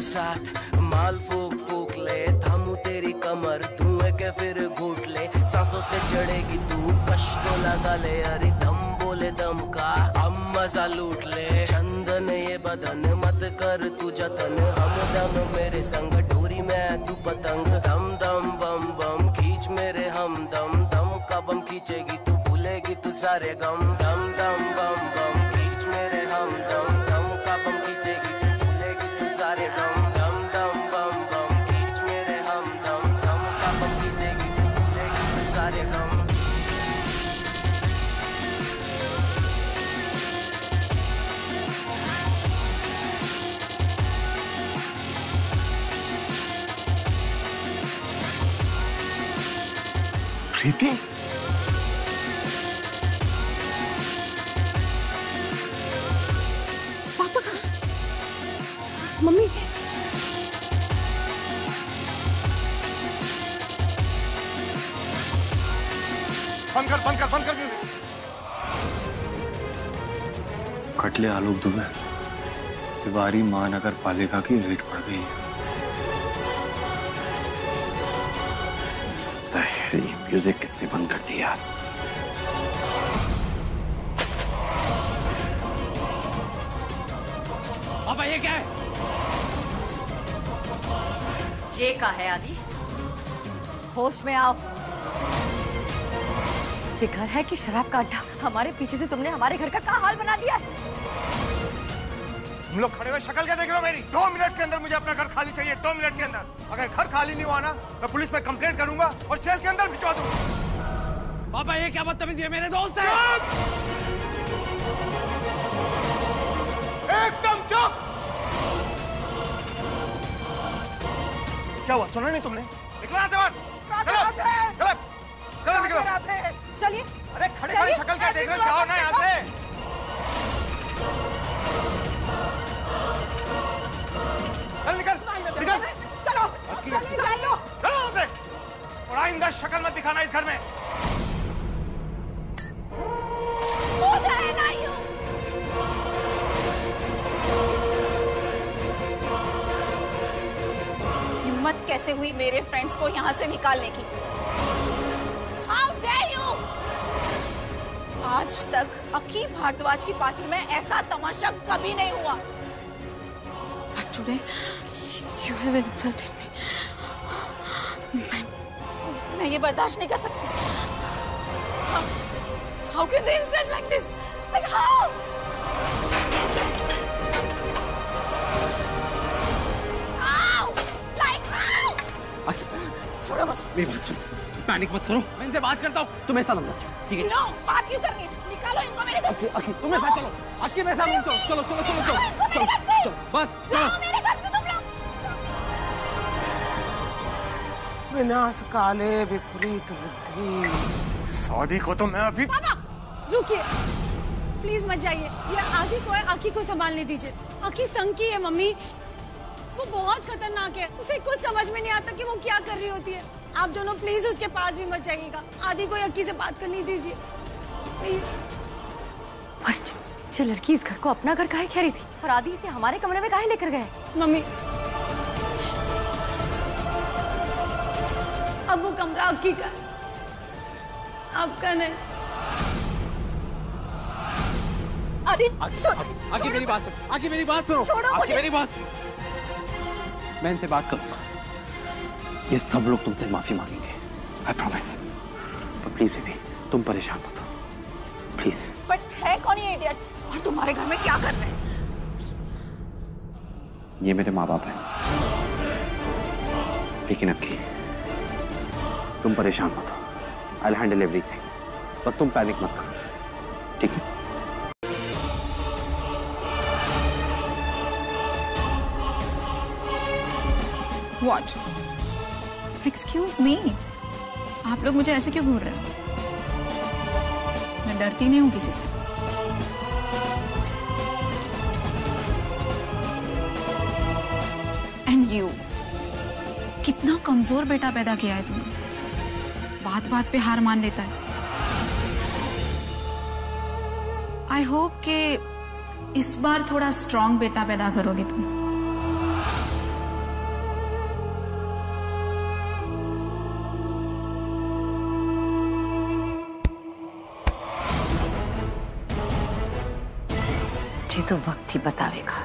साथ माल फूक फूक ले, थामू तेरी कमर धुएं के फिर घूट ले, सांसों से चढ़ेगी तू कश को लगा ले, अरे दम बोले दम का हम मजा लूट ले, चंदन ये बदन मत कर तू जतन, हम दम मेरे संग डोरी में तू पतंग, दम दम बम बम खींच मेरे हम दम, दम का बम खींचेगी तू भूलेगी तू सारे गम, दम दम बम बम खींच मेरे हम दम, दम का बम खींचेगी तू भूलेगी तू सारे गम, दम दम बम बम खींच मेरे हम दम, दम का बम खींचेगी तू भूलेगी तू सारे गम। प्रीति, पापा कहाँ? मम्मी बंद कर म्यूजिक। खटले आलोक दुबे, तिवारी महानगर पालिका की रेड पड़ गई है। म्यूजिक किसने बंद कर दिया? पापा ये क्या है? जे का है आदि? होश में आओ। ये घर है कि शराब का अड्डा? हमारे पीछे से तुमने हमारे घर का क्या हाल बना दिया है? तुम लोग खड़े हुए शक्ल क्या देख रहे हो मेरी? 2 मिनट के अंदर मुझे अपना घर खाली चाहिए, 2 मिनट के अंदर। अगर घर खाली नहीं हुआ ना, मैं पुलिस पे कंप्लेंट करूंगा और जेल के अंदर भिजवा दूंगा। पापा ये क्या बदतमीजी है? मेरे दोस्त हैं। एकदम चुप! क्या हुआ, सुना नहीं तुमने? निकला यहाँ से बाहर! चलिए। अरे खड़े खड़े शक्ल क्या देख रहे हो? जाओ ना यहाँ से। निकल निकल, चलो चलो से, और आइंदा शक्ल मत दिखाना इस घर में। हिम्मत कैसे हुई मेरे फ्रेंड्स को यहाँ से निकालने की? How dare you! आज तक अकी भारद्वाज की पार्टी में ऐसा तमाशा कभी नहीं हुआ। But today you have insulted me. मैं ये बर्दाश्त नहीं कर सकती। How can they insult like this? Like how? छोड़ो बस। पैनिक मत करो, मैं इनसे बात करता हूँ। तुम्हें साथ अंदर, ठीक है? नो, बात क्यों करनी है? निकालो इनको मेरे घर से। अखी, तुम मेरे साथ चलो। अखी मेरे साथ चलो, चलो चलो चलो चलो चलो, बस चलो। मेरे घर से तुम लोग। विनाश काले विपरीत बुद्धि। सौदी को तो मैं अभी। पापा रुकिए, प्लीज मत जाइए। ये आदि को है, आकी को संभालने दीजिए। आकी संग की है मम्मी, वो बहुत खतरनाक है। उसे कुछ समझ में नहीं आता कि वो क्या कर रही होती है। आप दोनों प्लीज उसके पास भी मत जाइएगा। आदि को अक्की से बात करनी दीजिए प्लीज। और जो लड़की इस घर को अपना घर काहे कह रही थी, और आदि इसे हमारे कमरे में काहे लेकर गए? मम्मी अब वो कमरा अक्की का, आपका नहीं। आदि आकी मेरी बात सुनो, आकी मेरी बात सुनो, आकी मेरी बात सुनो। मैं इनसे बात करूंगा। ये सब लोग तुमसे माफी मांगेंगे, आई प्रॉमिस। पर प्लीज बेबी, तुम परेशान मत हो, प्लीज। बट है कौन ये इडियट्स? और तुम्हारे घर में क्या कर रहे हैं? ये मेरे माँ बाप हैं, लेकिन अक्की तुम परेशान मत हो, आई विल हैंडल एवरीथिंग। बस तुम पैनिक मत करो, ठीक है? What? Excuse me, आप लोग मुझे ऐसे क्यों घूर रहे हो? मैं डरती नहीं हूँ किसी से। And you, कितना कमजोर बेटा पैदा किया है तुमने। बात बात पे हार मान लेता है। I hope कि इस बार थोड़ा स्ट्रॉन्ग बेटा पैदा करोगे तुम। तो वक्त ही बतावेगा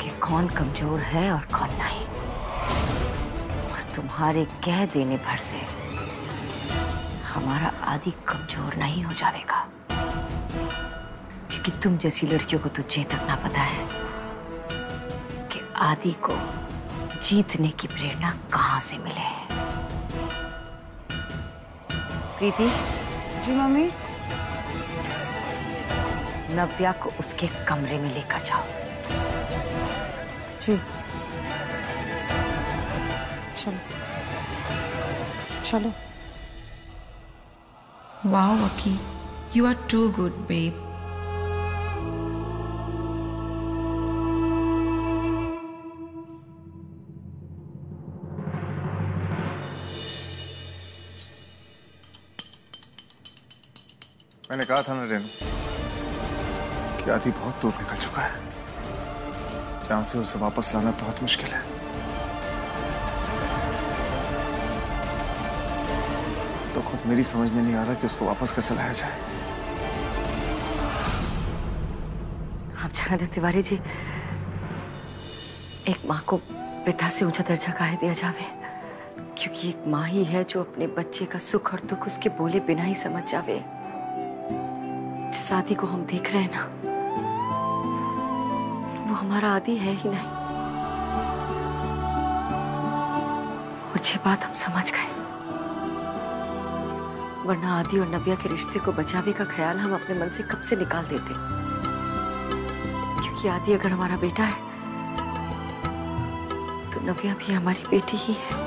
कि कौन कमजोर है और कौन नहीं। और तुम्हारे कह देने भर से हमारा आदि कमजोर नहीं हो जाएगा, क्योंकि तुम जैसी लड़कियों को तो ये तक ना पता है कि आदि को जीतने की प्रेरणा कहां से मिले। प्रीति। जी मम्मी। नव्या को उसके कमरे में लेकर जाओ। जी। चलो चलो। Wow, Aki, you are too good, babe. मैंने कहा था ना रेनू कि आदि बहुत दूर निकल चुका है, जहां से उसे वापस लाना बहुत मुश्किल है। तो खुद मेरी समझ में नहीं आ रहा कि उसको वापस कैसे लाया जाए। आप जानते तिवारी जी, एक माँ को पिता से ऊंचा दर्जा काहे दिया जावे, क्योंकि एक माँ ही है जो अपने बच्चे का सुख और दुख उसके बोले बिना ही समझ जावे। जिस आदि को हम देख रहे हैं ना, वो हमारा आदि है ही नहीं। और ये बात हम समझ गए, वरना आदि और नव्या के रिश्ते को बचावे का ख्याल हम अपने मन से कब से निकाल देते। क्योंकि आदि अगर हमारा बेटा है तो नव्या भी हमारी बेटी ही है।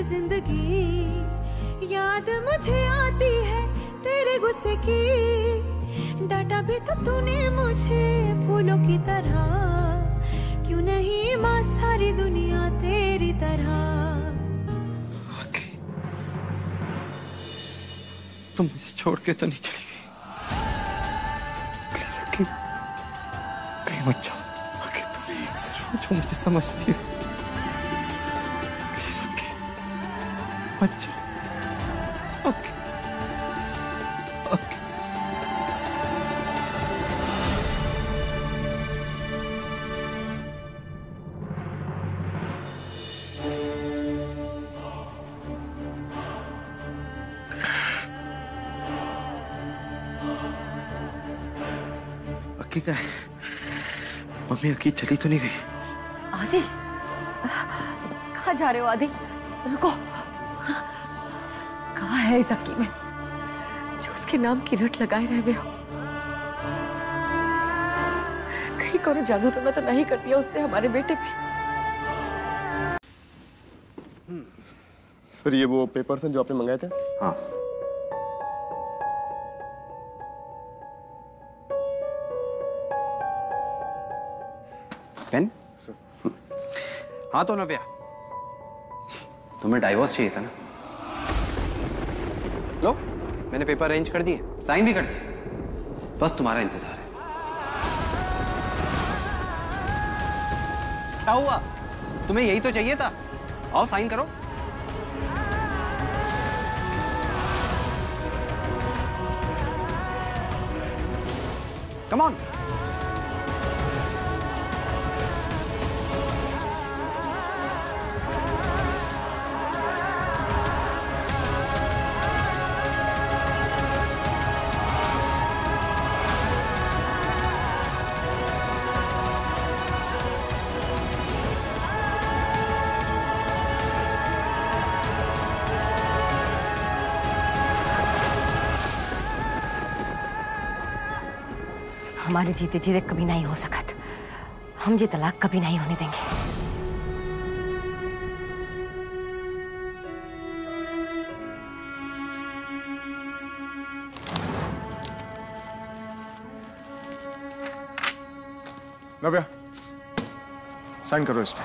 जिंदगी याद मुझे आती है तेरे गुस्से की, डांटा भी तो तूने मुझे फूलों की तरह, क्यों नहीं माँ सारी दुनिया तेरी तरह। तुम मुझे छोड़ के तो नहीं चली गई? कहीं मत जाओ। आखिर तुम एक सिर्फ हो जो मुझे समझती है। प्लीज अक्की मत जाओ। अक्की अक्की अक्की का है? मम्मी अक्की चली तो नहीं गई? आदि कहाँ जा रहे हो? आदि रुको, कहाँ है इस अक्की में जो उसके नाम की रट लगाए रहे हो? कहीं करो जादू टोना तो नहीं कर दिया उसने हमारे बेटे पे? सर ये वो पेपर्स हैं जो आपने मंगाए थे? हाँ। पेन? हाँ तो नव्या, तुम्हें डाइवोर्स चाहिए था ना? लो मैंने पेपर अरेंज कर दिए, साइन भी कर दिए, बस तुम्हारा इंतजार है। क्या हुआ? तुम्हें यही तो चाहिए था। आओ साइन करो। Come on. हमारे जीते जीते कभी नहीं हो सकत। हम ये तलाक कभी नहीं होने देंगे। नव्या, साइन करो इस पे।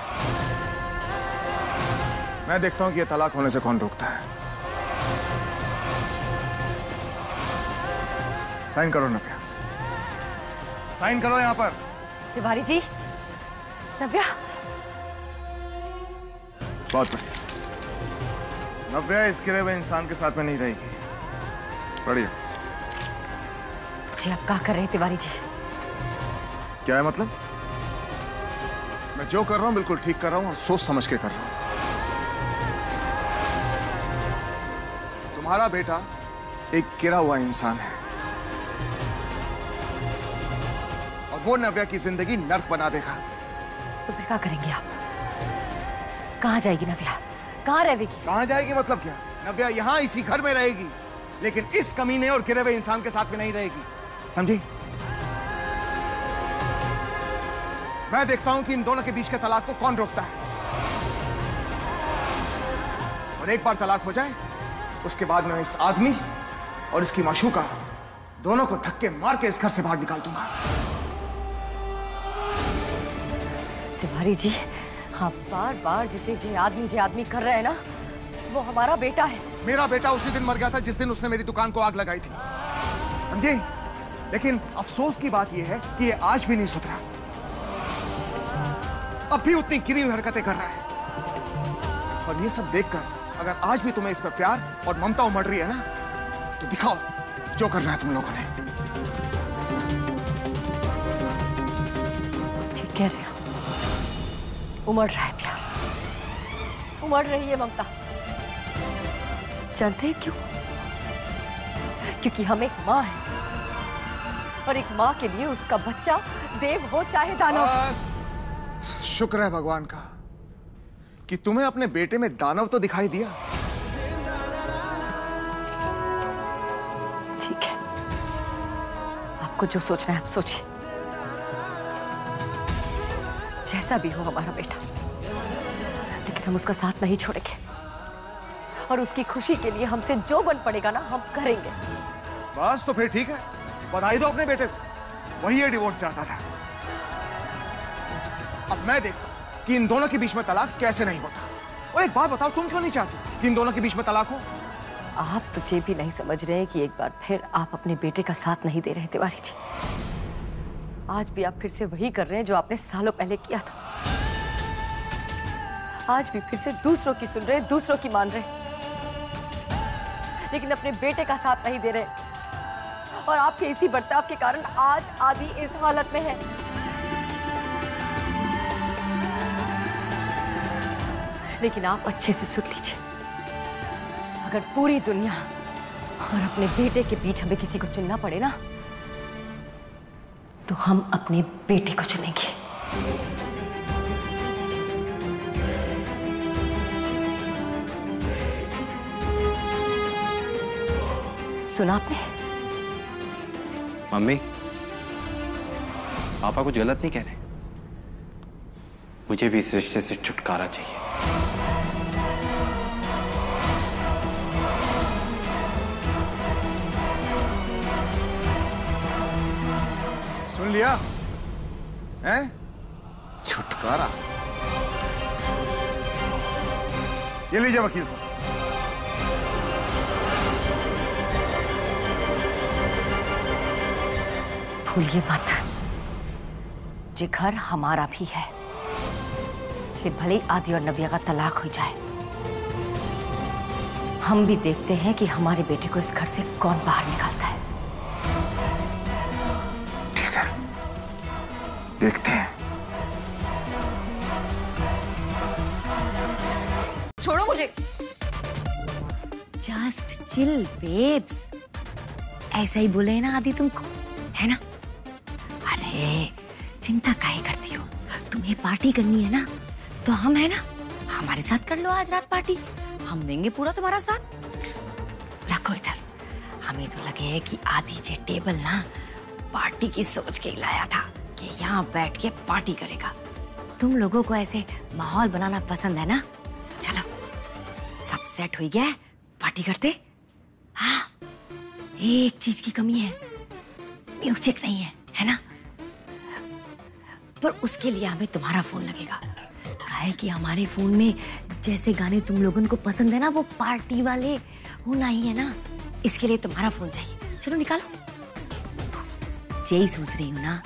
मैं देखता हूं कि ये तलाक होने से कौन रोकता है। साइन करो नव्या, साइन करो यहां पर। तिवारी जी, नव्या। बहुत बढ़िया। नव्या इस गिरे हुए इंसान के साथ में नहीं रहेगी। बढ़िया। जी आप क्या कर रहे हैं तिवारी जी? क्या है मतलब? मैं जो कर रहा हूं बिल्कुल ठीक कर रहा हूं और सोच समझ के कर रहा हूं। तुम्हारा बेटा एक गिरा हुआ इंसान है और वो नव्या की जिंदगी नर्क बना देगा। तो फिर क्या करेंगे आप? कहाँ जाएगी नव्या? कहाँ रहेगी? कहाँ जाएगी मतलब क्या? नव्या यहाँ इसी घर में रहेगी, लेकिन इस कमीने और गिरे हुए इंसान के साथ में नहीं रहेगी, समझी? मैं देखता हूं कि इन दोनों के बीच के तलाक को कौन रोकता है। और एक बार तलाक हो जाए उसके बाद मैं इस आदमी और इसकी माशूका दोनों को धक्के मार के इस घर से बाहर निकाल दूंगा। तिवारी जी, आप बार बार जिसे जे आदमी कर रहे हैं ना, वो हमारा बेटा है। मेरा बेटा उसी दिन मर गया था जिस दिन उसने मेरी दुकान को आग लगाई थी, समझे? लेकिन अफसोस की बात यह है कि ये आज भी नहीं सुधरा, अब भी उतनी गिरी हुई हरकतें कर रहा है। और ये सब देखकर अगर आज भी तुम्हें इस पर प्यार और ममता उमड़ रही है ना, तो दिखाओ जो करना है तुम लोगों ने। ठीक कह रहे हो, उमड़ रहा है प्यार, उमड़ रही है ममता। जानते हैं क्यों? क्योंकि हम एक माँ है और एक माँ के लिए उसका बच्चा देव हो चाहे दानव। शुक्र है भगवान का कि तुम्हें अपने बेटे में दानव तो दिखाई दिया। ठीक है, आपको जो सोचना है आप सोचिए। जैसा भी हो हमारा बेटा, लेकिन हम उसका साथ नहीं छोड़ेंगे और उसकी खुशी के लिए हमसे जो बन पड़ेगा ना हम करेंगे। बस तो फिर ठीक है, बधाई दो अपने बेटे को, वही ये डिवोर्स चाहता था। अब मैं देखता हूं कि इन दोनों के बीच में तलाक कैसे नहीं होता। और एक बात बताओ, तुम क्यों नहीं चाहती कि इन दोनों के बीच में तलाक हो? आप तो ये भी नहीं समझ रहे कि एक बार फिर आप अपने बेटे का साथ नहीं दे रहे तिवारी जी। आज भी आप फिर से वही कर रहे हैं जो आपने सालों पहले किया था। आज भी फिर से दूसरों की सुन रहे, दूसरों की मान रहे, लेकिन अपने बेटे का साथ नहीं दे रहे। और आपके इसी बर्ताव के कारण आज आदि इस हालत में है। लेकिन आप अच्छे से सुन लीजिए, अगर पूरी दुनिया और अपने बेटे के बीच हमें किसी को चुनना पड़े ना, तो हम अपने बेटे को चुनेंगे। सुना आपने? मम्मी, पापा कुछ गलत नहीं कह रहे। मुझे भी इस रिश्ते से छुटकारा चाहिए। सुन लिया हैं? छुटकारा? ये लीजिए वकील साहब। भूलिए मत, ये घर हमारा भी है। इसलिए भले ही आदि और नव्या का तलाक हो जाए, हम भी देखते हैं कि हमारे बेटे को इस घर से कौन बाहर निकालता है। ठीक है, देखते हैं। छोड़ो मुझे। जस्ट चिल बेब्स, ऐसा ही बोले ना आदि तुमको, है ना? अरे चिंता काहे करती हो? तुम्हें पार्टी करनी है ना, तो हम है ना, हमारे साथ कर लो आज रात पार्टी। हम देंगे पूरा तुम्हारा साथ। रखो इधर। हमें तो लगे कि आदि जे टेबल ना पार्टी की सोच के ही लाया था कि यहाँ बैठ के पार्टी करेगा। तुम लोगों को ऐसे माहौल बनाना पसंद है ना, तो चलो सब सेट हो गया है, पार्टी करते। हाँ, एक चीज की कमी है, म्यूजिक नहीं है ना? पर उसके लिए हमें तुम्हारा फोन लगेगा। काहे कि हमारे फोन में जैसे गाने तुम लोगों को पसंद है ना, वो पार्टी वाले होना ही है ना, इसके लिए तुम्हारा फोन चाहिए। चलो निकालो। यही सोच रही हूँ ना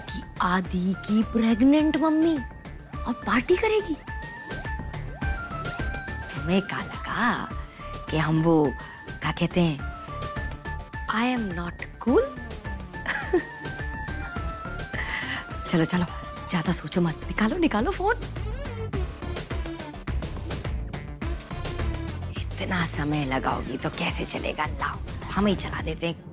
कि आदि की प्रेग्नेंट मम्मी और पार्टी करेगी। तुम्हें क्या लगा कि हम वो क्या कहते हैं, आई एम नॉट कूल? चलो चलो, ज्यादा सोचो मत, निकालो निकालो फोन। इतना समय लगाओगी तो कैसे चलेगा? लाओ, हम ही चला देते हैं।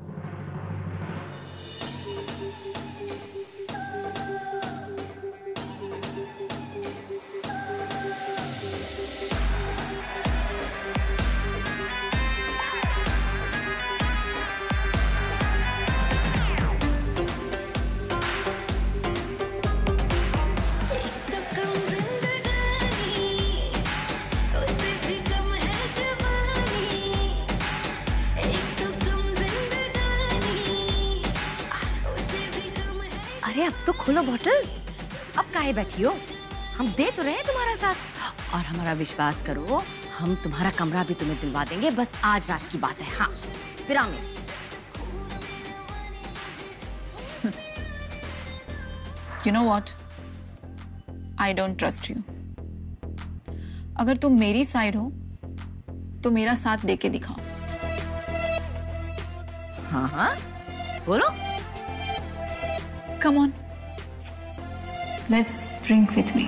अरे अब तो खोलो बॉटल, अब काहे बैठी हो? हम दे तो रहे हैं तुम्हारा साथ, और हमारा विश्वास करो, हम तुम्हारा कमरा भी तुम्हें दिलवा देंगे। बस आज रात की बात है। हाँ, promise. You know what? I don't trust you. अगर तुम मेरी साइड हो तो मेरा साथ देके दिखाओ। हाँ हाँ, बोलो। Come on. Let's drink with me.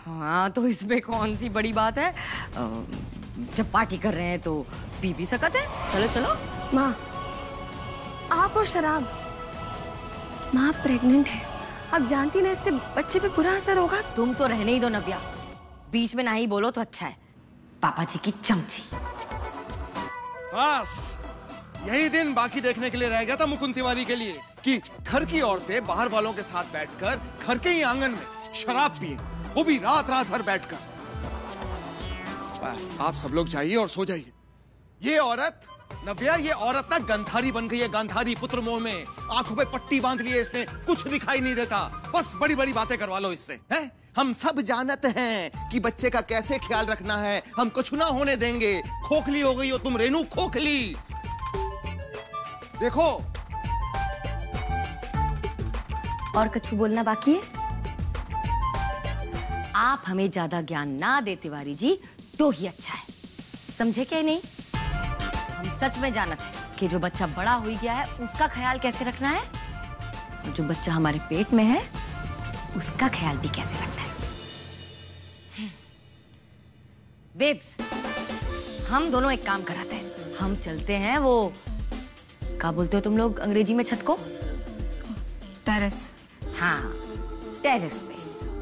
हाँ, तो इसमें कौन सी बड़ी बात है? जब पार्टी कर रहे हैं तो पी भी सकते हैं। चलो चलो। माँ, आप और शराब। माँ प्रेग्नेंट है, अब जानती ना, इससे बच्चे पे बुरा असर होगा। तुम तो रहने ही दो नव्या, बीच में ना ही बोलो तो अच्छा है। पापा जी की चमची। बस यही दिन बाकी देखने के लिए रह गया था मुकुंद तिवारी के लिए, कि घर की औरतें बाहर वालों के साथ बैठकर घर के ही आंगन में शराब पिए, वो भी रात रात भर बैठकर। आप सब लोग जाइए और सो जाइए। ये औरत नव्या, ये औरत ना गंधारी बन गई है, गांधारी। पुत्र मोह में आंखों पे पट्टी बांध ली है इसने, कुछ दिखाई नहीं देता। बस बड़ी बड़ी बातें करवा लो इससे, हैं? हम सब जानते हैं कि बच्चे का कैसे ख्याल रखना है, हम कुछ ना होने देंगे। खोखली हो गई हो तुम रेनू, खोखली। देखो, और कुछ बोलना बाकी है? आप हमें ज्यादा ज्ञान ना दे तिवारी जी तो ही अच्छा है, समझे क्या? नहीं, हम सच में जानते हैं कि जो बच्चा बड़ा हो गया है उसका ख्याल कैसे रखना है, और जो बच्चा हमारे पेट में है उसका ख्याल भी कैसे रखना है। बेब्स, हम दोनों एक काम कराते हैं, हम चलते हैं वो, क्या बोलते हो तुम लोग अंग्रेजी में छत को? टेरेस। हाँ, टेरेस पे।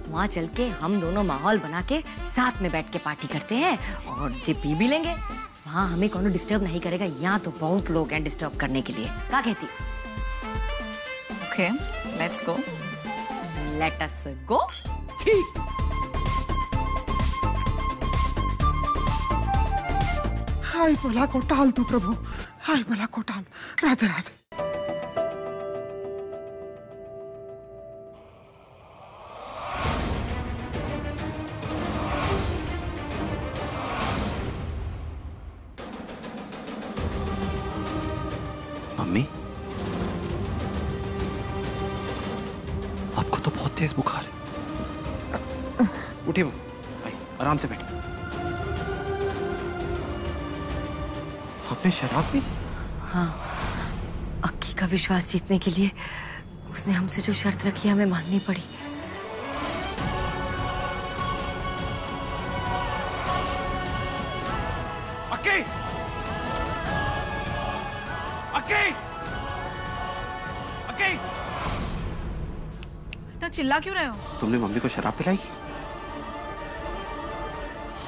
वहाँ चल के हम दोनों माहौल बना के साथ में बैठ के पार्टी करते हैं और जे पी भी लेंगे। वहाँ हमें कौन डिस्टर्ब नहीं करेगा, यहाँ तो बहुत लोग हैं डिस्टर्ब करने के लिए। क्या कहती? Okay, let's go. Let us go. ठीक। हाय भला को टाल तू प्रभु, हाय भला को टाल। राधे राधे। मम्मी, आपको तो बहुत तेज बुखार है। उठिए भाई, आराम से बैठिए। आपने शराब पी? हाँ, अक्की का विश्वास जीतने के लिए उसने हमसे जो शर्त रखी हमें माननी पड़ी। अक्की! अक्की! अक्की! चिल्ला क्यों रहे हो? तुमने मम्मी को शराब पिलाई?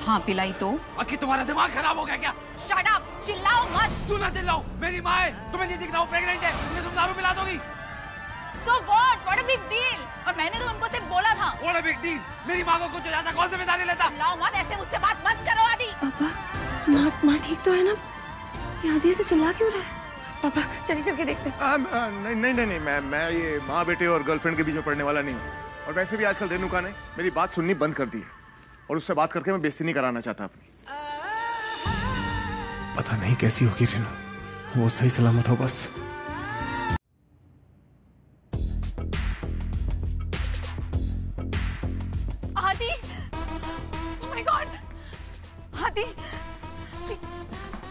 हाँ पिलाई तो। अक्की तुम्हारा दिमाग खराब हो गया क्या? शट अप, चिल्लाओ मत। तू ना चिल्लाओ, मेरी माँ है, तुम्हें नहीं दिखना वो प्रेग्नेंट है, उन्हें तुम दारू पिला दोगी। So what? What a big deal? और मैंने तो उनको सिर्फ बोला था। What a big deal? मेरी माँ को कुछ हो जाता कौन जिम्मेदारी लेता? चिल्लाओ मत, ऐसे मुझसे बात मत करो आदि। पापा माँ ठीक तो है ना? ये आदि से चिल्ला क्यों रहा है? पापा चलिए चल के देखते हैं। नहीं मैं ये माँ बेटे और गर्लफ्रेंड के बीच में पड़ने वाला नहीं हूँ। और वैसे भी आजकल रेणुका ने मेरी बात सुननी बंद कर दी है और उससे बात करके मैं बेइज्जती नहीं कराना चाहता अपनी। पता नहीं कैसी होगी रेणु, वो सही सलामत हो बस। आदि, oh my God, आदि,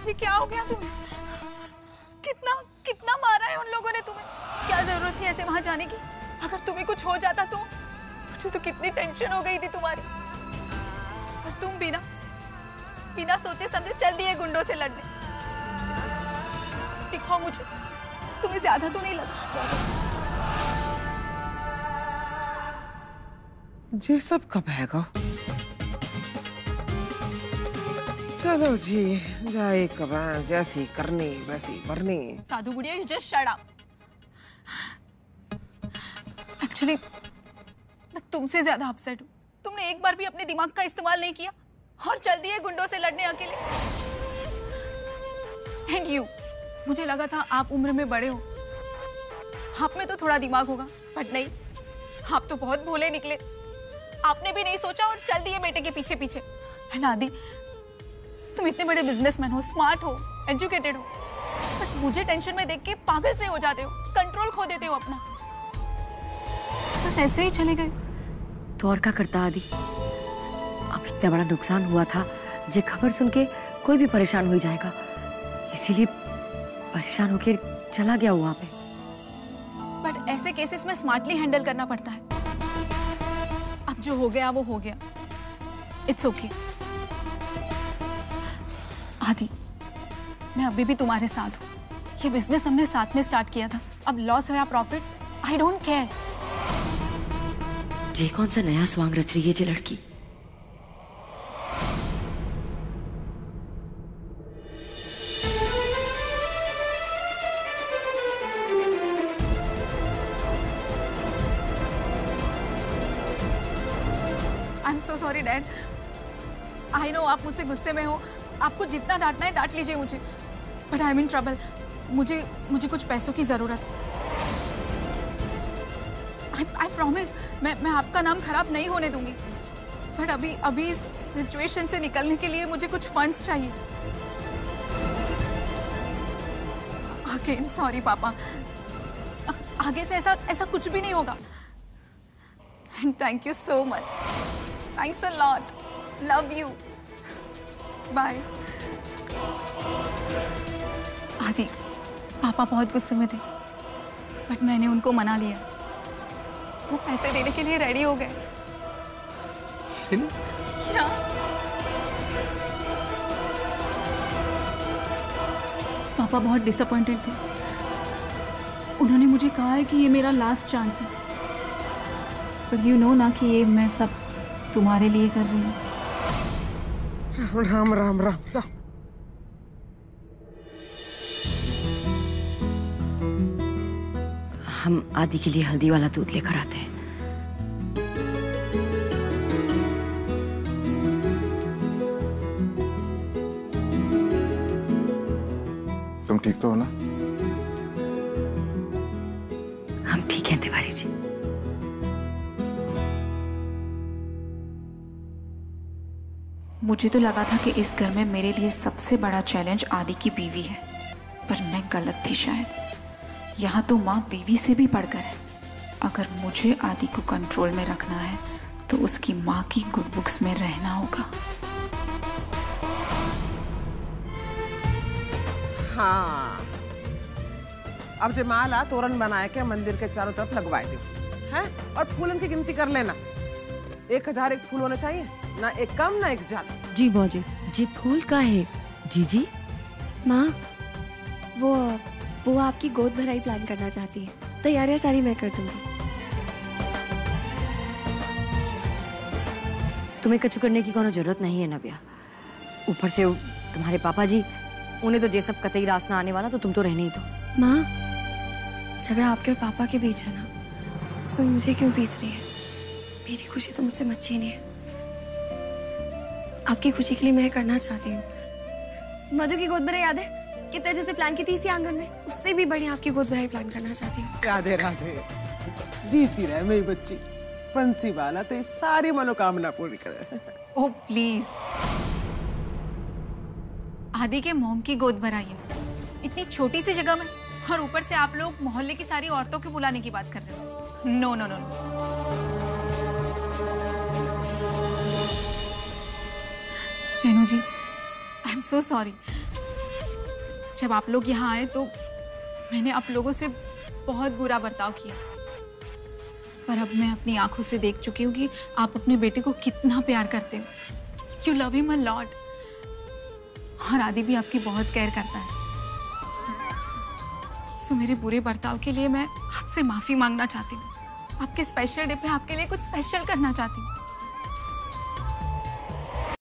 ये क्या हो गया तुम्हें? कितना मारा है उन लोगों ने तुम्हें? क्या जरूरत थी ऐसे वहां जाने की? अगर तुम्हें कुछ हो जाता तो? मुझे तो कितनी टेंशन हो गई थी तुम्हारी। और तुम बिना सोचे समझे चल दिए गुंडों से लड़ने। दिखाओ मुझे, तुम्हें ज्यादा तो नहीं लगा? ये सब कब हैगा? चलो जी, जाए कब जैसी करनी वैसी भरनी। साधु बुढ़िया, you just shut up. Actually मैं तुमसे ज्यादा अपसेट हूँ। तुमने एक बार भी अपने दिमाग का इस्तेमाल नहीं किया और चल दिए गुंडों से लड़ने अकेले। एंड यू, मुझे लगा था आप उम्र में बड़े हो, आप में तो थोड़ा दिमाग होगा, बट नहीं, आप तो बहुत भोले निकले। आपने भी नहीं सोचा और चल दिए बेटे के पीछे पीछे। है ना आदि, तुम इतने बड़े बिजनेसमैन हो, स्मार्ट हो, एजुकेटेड हो, बट मुझे टेंशन में देख के पागल से हो जाते हो, कंट्रोल खो देते हो अपना। बस ऐसे ही चले गए तो और क्या करता आदि? अब इतना बड़ा नुकसान हुआ था, जे खबर सुन के कोई भी परेशान हो जाएगा, इसीलिए परेशान होके चला गया वहां पे। बट ऐसे केसेस में स्मार्टली हैंडल करना पड़ता है। अब जो हो गया वो हो गया, इट्स ओके। आदि, मैं अभी भी तुम्हारे साथ हूँ। ये बिजनेस हमने साथ में स्टार्ट किया था, अब लॉस हो या प्रॉफिट, आई डोंट केयर। ये कौन सा नया स्वांग रच रही है ये लड़की? आई am so sorry dad. I know आप मुझसे गुस्से में हो, आपको जितना डांटना है डांट लीजिए मुझे, but I am in trouble. मुझे कुछ पैसों की जरूरत है। आई प्रॉमिस, मैं आपका नाम खराब नहीं होने दूंगी, बट अभी इस सिचुएशन से निकलने के लिए मुझे कुछ फंड्स चाहिए। अगेन सॉरी पापा, आगे से ऐसा कुछ भी नहीं होगा। And thank you so much, thanks a lot, love you, bye. Adi, पापा बहुत गुस्से में थे, बट मैंने उनको मना लिया। वो पैसे देने के लिए रेडी हो गए। क्या? पापा बहुत डिसअपॉइंटेड थे। उन्होंने मुझे कहा है कि ये मेरा लास्ट चांस है, पर यू नो ना कि ये मैं सब तुम्हारे लिए कर रही हूँ। राम राम राम। हम आदि के लिए हल्दी वाला दूध लेकर आते हैं। तुम ठीक तो हो ना? हम ठीक हैं तिवारी जी। मुझे तो लगा था कि इस घर में मेरे लिए सबसे बड़ा चैलेंज आदि की बीवी है, पर मैं गलत थी शायद। यहाँ तो माँ बीवी से भी बढ़कर है। अगर मुझे आदि को कंट्रोल में रखना है तो उसकी माँ की गुड बुक्स में रहना होगा। हाँ, अब जो माला तोरण बनाए के मंदिर के चारों तरफ लगवाए दो, हैं? और फूलों की गिनती कर लेना। 1000 एक फूल होने चाहिए, ना एक कम ना एक ज्यादा। जी बौजी। जी फूल का है जी? माँ, वो आपकी गोद भराई प्लान करना चाहती है। तैयारियां सारी मैं कर दूंगी। तुम्हें कछु करने की कोनो जरूरत नहीं है नव्या। ऊपर से तुम्हारे पापा जी, उन्हें तो ये सब कतई रास ना आने वाला, तो तुम तो रहने ही दो। माँ, झगड़ा आपके और पापा के बीच है ना, तो मुझे क्यों पीस रही है? मेरी खुशी तो मुझसे मत छीनिए है। आपकी खुशी के लिए मैं करना चाहती हूँ। मधु की गोद भराई याद है? कितने जैसे प्लान की थी इसी आंगन में, उससे भी बढ़िया आपकी गोद भराई प्लान करना चाहती हूँ। राधे राधे, जीती रहे मेरी बच्ची। बंसी वाला तो सारी मनोकामना पूरी करे। ओह प्लीज, आदि के मोम की गोद भराई है इतनी छोटी सी जगह में, और ऊपर से आप लोग मोहल्ले की सारी औरतों को बुलाने की बात कर रहे हो। No no no, Renu ji, I am so sorry. जब आप लोग यहाँ आए तो मैंने आप लोगों से बहुत बुरा बर्ताव किया, पर अब मैं अपनी आंखों से देख चुकी हूँ कि आप अपने बेटे को कितना प्यार करते हो। You love him a lot, और आदि भी आपकी बहुत केयर करता है। सो मेरे बुरे बर्ताव के लिए मैं आपसे माफी मांगना चाहती हूँ। आपके स्पेशल डे पे आपके लिए कुछ स्पेशल करना चाहती हूँ।